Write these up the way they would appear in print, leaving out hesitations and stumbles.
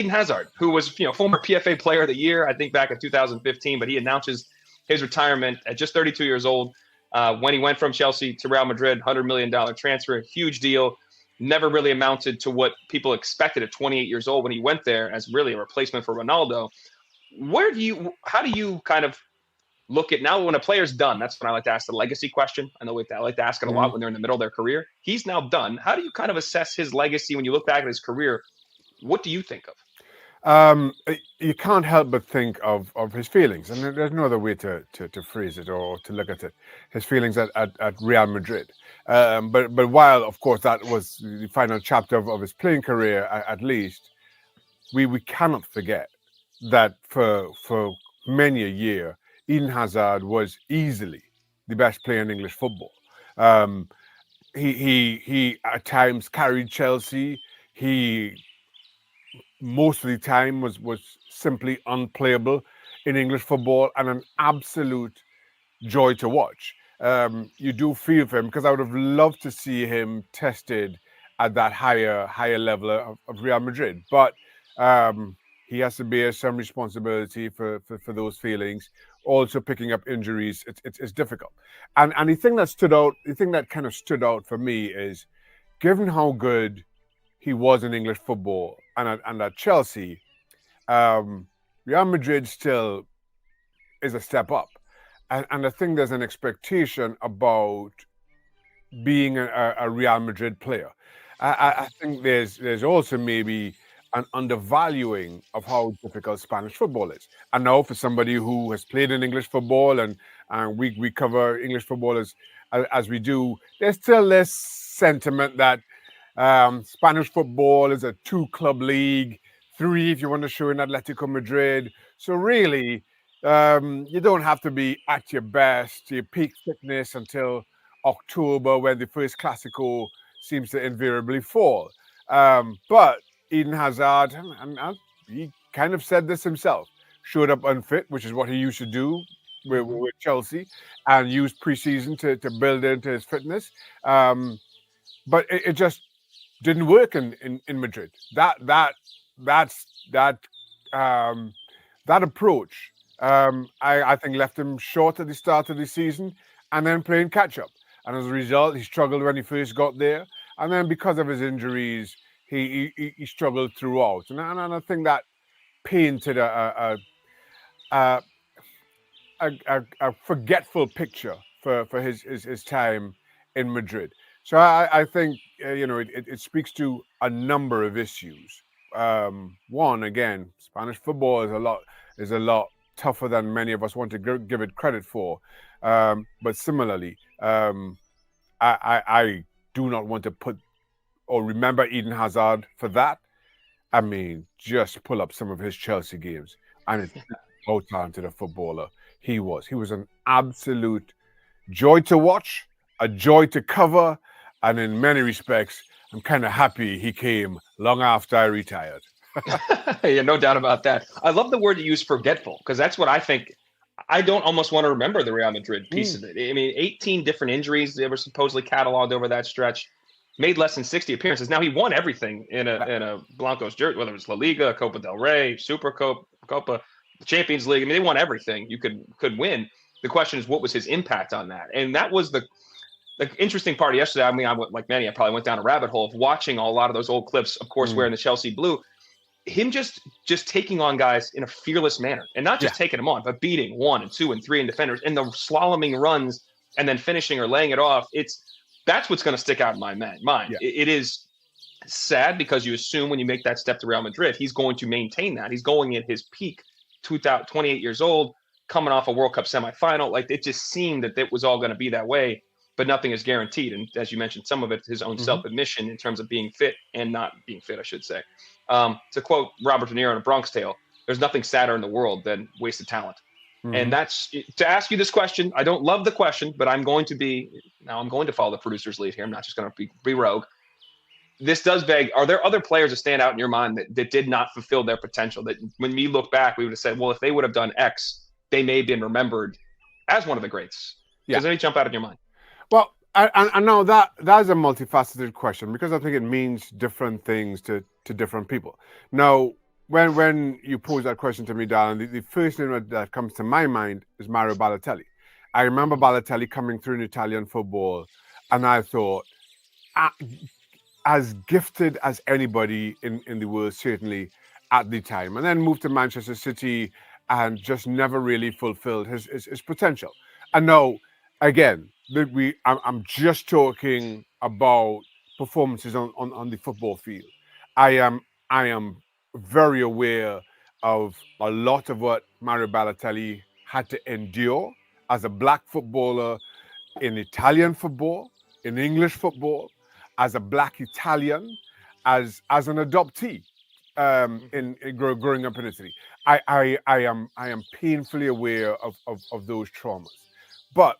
Eden Hazard, who was former PFA Player of the Year, I think back in 2015, but he announces his retirement at just 32 years old when he went from Chelsea to Real Madrid, $100 million transfer, huge deal. Never really amounted to what people expected at 28 years old when he went there as really a replacement for Ronaldo. How do you kind of look at now when a player's done? That's when I like to ask the legacy question. I know I like to ask it a lot when they're in the middle of their career. He's now done. How do you kind of assess his legacy when you look back at his career? What do you think of? You can't help but think of his feelings, and there's no other way to phrase it or to look at it. His feelings at Real Madrid. But while, of course, that was the final chapter of his playing career, at least, we cannot forget that for many a year, Eden Hazard was easily the best player in English football. He at times carried Chelsea. He most of the time was simply unplayable in English football and an absolute joy to watch. You do feel for him because I would have loved to see him tested at that higher level of Real Madrid. But he has to bear some responsibility for those feelings. Also picking up injuries, it's difficult. And the thing that kind of stood out for me is, given how good he was in English football and at Chelsea, Real Madrid still is a step up. And I think there's an expectation about being a Real Madrid player. I think there's also maybe an undervaluing of how difficult Spanish football is. And now for somebody who has played in English football and we cover English football as we do, there's still this sentiment that Spanish football is a 2-club league, 3 if you want to show in Atletico Madrid. So really, you don't have to be at your best, your peak fitness until October, when the first Clásico seems to invariably fall. But Eden Hazard, and he kind of said this himself, showed up unfit, which is what he used to do with Chelsea, and used preseason to build into his fitness. But it just didn't work in Madrid. That approach, I think, left him short at the start of the season, and then playing catch up. And as a result, he struggled when he first got there, and then because of his injuries, he struggled throughout. And I think that painted a forgetful picture for his time in Madrid. So I think it speaks to a number of issues. One, again, Spanish football is a lot tougher than many of us want to give it credit for. But similarly, I do not want to put or remember Eden Hazard for that. I mean, just pull up some of his Chelsea games, and it's how talented a footballer he was. He was an absolute joy to watch, a joy to cover, and in many respects, I'm kind of happy he came long after I retired. Yeah, no doubt about that. I love the word you use, forgetful, because that's what I think. I don't almost want to remember the Real Madrid piece of it. I mean, 18 different injuries that were supposedly cataloged over that stretch. Made less than 60 appearances. Now he won everything in a Blancos jersey, whether it was La Liga, Copa del Rey, Super Copa, the Champions League. I mean, they won everything you could win. The question is, what was his impact on that? And that was the interesting part yesterday. I mean, like many, I probably went down a rabbit hole of watching a lot of those old clips, of course, wearing the Chelsea blue. Him just taking on guys in a fearless manner, and not just taking them on, but beating 1 and 2 and 3 and defenders, and the slaloming runs and then finishing or laying it off. That's what's going to stick out in my mind. Yeah. It is sad because you assume when you make that step to Real Madrid, he's going to maintain that. He's going at his peak, 28 years old, coming off a World Cup semifinal. Like, it just seemed that it was all going to be that way, but nothing is guaranteed. And as you mentioned, some of it is his own self-admission in terms of being fit and not being fit, I should say. To quote Robert De Niro in A Bronx Tale, there's nothing sadder in the world than wasted talent. And that's to ask you this question. I don't love the question, but I'm going to follow the producer's lead here. I'm not just going to be rogue. This does beg, are there other players that stand out in your mind that did not fulfill their potential? That when we look back, we would have said, well, if they would have done X, they may have been remembered as one of the greats. Does any jump out in your mind? Well, I know that's a multifaceted question, because I think it means different things to different people. Now, when you pose that question to me, darling, the first name that comes to my mind is Mario Balotelli. I remember Balotelli coming through in Italian football, and I thought, "Ah, as gifted as anybody in the world, certainly at the time, and then moved to Manchester City and just never really fulfilled his potential. And now, again, I'm just talking about performances on the football field. I am very aware of a lot of what Mario Balotelli had to endure as a black footballer in Italian football, in English football, as a black Italian, as an adoptee growing up in Italy. I am painfully aware of those traumas. But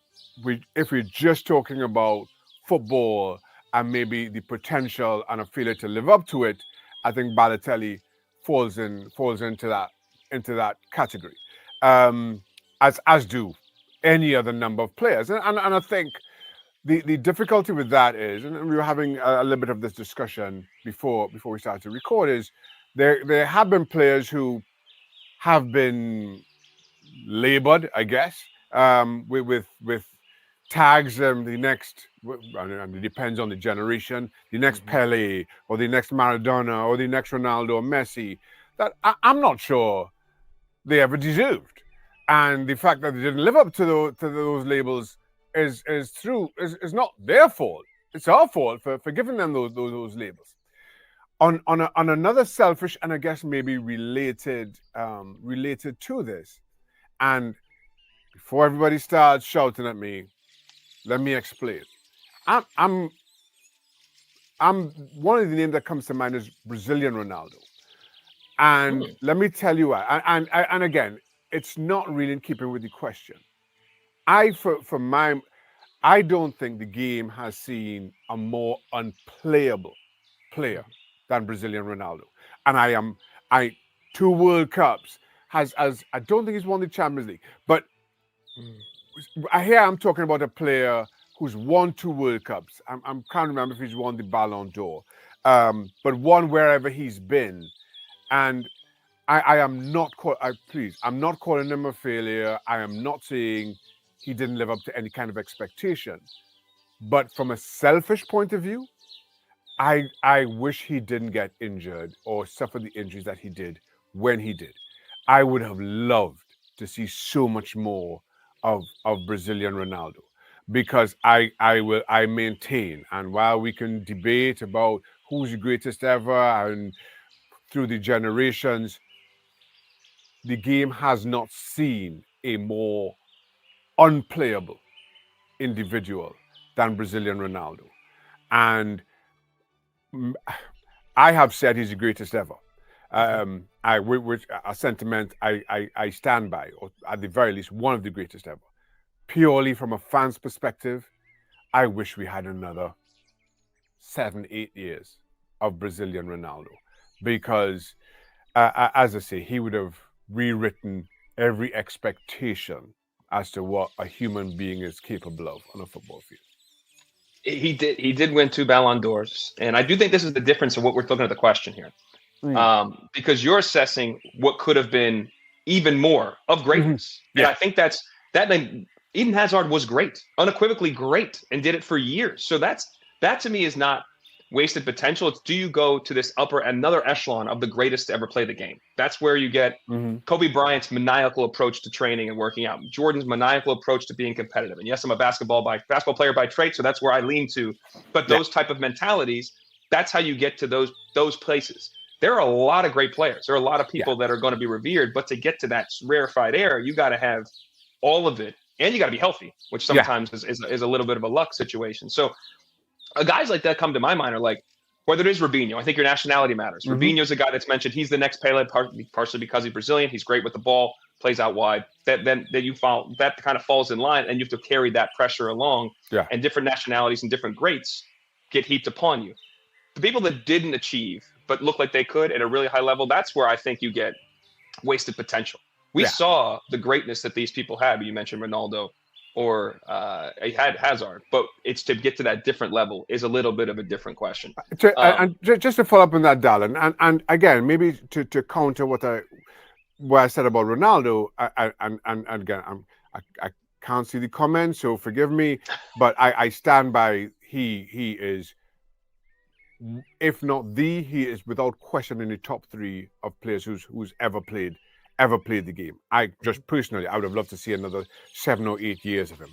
if we're just talking about football and maybe the potential and a failure to live up to it, I think Balotelli falls into that category. As do any other number of players. And I think the difficulty with that is, and we were having a little bit of this discussion before we started to record, is there have been players who have been labored, I guess, with tags. The next, and it depends on the generation, the next Pele or the next Maradona or the next Ronaldo or Messi, that I'm not sure they ever deserved. And the fact that they didn't live up to those labels is not their fault. It's our fault for giving them those labels. On another selfish and I guess maybe related to this, and before everybody starts shouting at me, let me explain. I'm one of the names that comes to mind is Brazilian Ronaldo, and let me tell you why. And again, it's not really in keeping with the question. I don't think the game has seen a more unplayable player than Brazilian Ronaldo. And I 2 World Cups I don't think he's won the Champions League, but I'm talking about a player who's won 2 World Cups. I can't remember if he's won the Ballon d'Or, but won wherever he's been. And I am not I'm not calling him a failure. I am not saying he didn't live up to any kind of expectation. But from a selfish point of view, I wish he didn't get injured or suffer the injuries that he did when he did. I would have loved to see so much more of Brazilian Ronaldo, because I maintain, and while we can debate about who's the greatest ever and through the generations, the game has not seen a more unplayable individual than Brazilian Ronaldo. And I have said he's the greatest ever. Which a sentiment I stand by, or at the very least, one of the greatest ever. Purely from a fan's perspective, I wish we had another 7-8 years of Brazilian Ronaldo, because, as I say, he would have rewritten every expectation as to what a human being is capable of on a football field. He did win 2 Ballon d'Ors, and I do think this is the difference of what we're looking at the question here, because you're assessing what could have been even more of greatness. Yeah. And I think that Eden Hazard was great, unequivocally great, and did it for years. So that to me is not wasted potential. It's, do you go to this another echelon of the greatest to ever play the game? That's where you get Kobe Bryant's maniacal approach to training and working out, Jordan's maniacal approach to being competitive. And yes, I'm a basketball player by trade, so that's where I lean to. But those type of mentalities, that's how you get to those places. There are a lot of great players. There are a lot of people that are going to be revered, but to get to that rarefied air, you got to have all of it, and you got to be healthy, which sometimes is a little bit of a luck situation. So guys like that come to my mind are like, whether it is Robinho, I think your nationality matters. Robinho's a guy that's mentioned. He's the next Pele, partially because he's Brazilian. He's great with the ball, plays out wide. That kind of falls in line, and you have to carry that pressure along. Yeah. And different nationalities and different greats get heaped upon you. The people that didn't achieve but look like they could at a really high level, that's where I think you get wasted potential. We saw the greatness that these people had. You mentioned Ronaldo. or he had Hazard, but it's to get to that different level is a little bit of a diffent question. Just to follow up on that, Dallin, and again, maybe to counter what I said about Ronaldo, and again, I can't see the comments, so forgive me, but I stand by he is, if not he is without question in the top 3 of players who's ever played the game. I just personally, I would have loved to see another 7 or 8 years of him.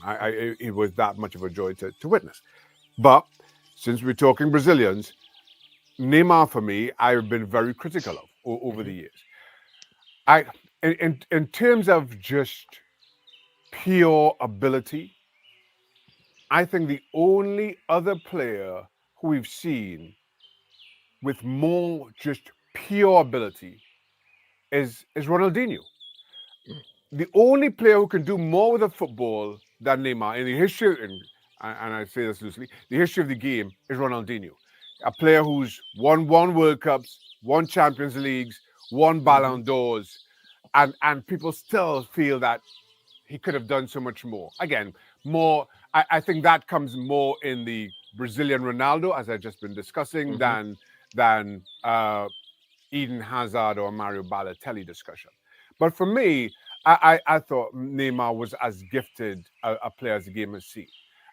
It was that much of a joy to witness. But since we're talking Brazilians, Neymar for me, I've been very critical of over the years. In terms of just pure ability, I think the only other player who we've seen with more just pure ability is Ronaldinho. The only player who can do more with a football than Neymar in the history, and I say this loosely, the history of the game is Ronaldinho. A player who's won World Cups, won Champions Leagues, won Ballon d'Ors, and people still feel that he could have done so much more. Again, more. I think that comes more in the Brazilian Ronaldo, as I've just been discussing, than Eden Hazard or Mario Balotelli discussion. But for me, I thought Neymar was as gifted a player as the game has seen.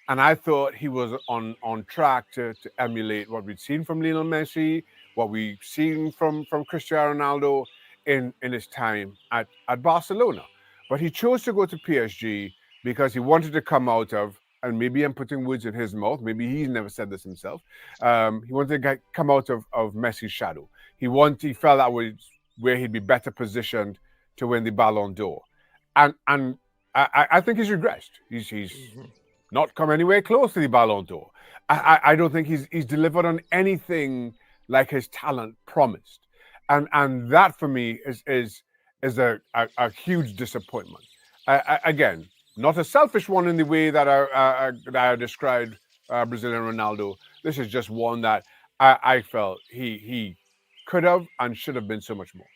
And I thought he was on track to emulate what we'd seen from Lionel Messi, what we've seen from Cristiano Ronaldo in his time at Barcelona. But he chose to go to PSG because he wanted to come out of, and maybe I'm putting words in his mouth, maybe he's never said this himself, he wanted to come out of Messi's shadow. He felt that was where he'd be better positioned to win the Ballon d'Or. And I think he's regressed. He's not come anywhere close to the Ballon d'Or. I don't think he's delivered on anything like his talent promised. And that for me is a huge disappointment. Again, not a selfish one in the way that I described Brazilian Ronaldo. This is just one that I felt he could have and should have been so much more.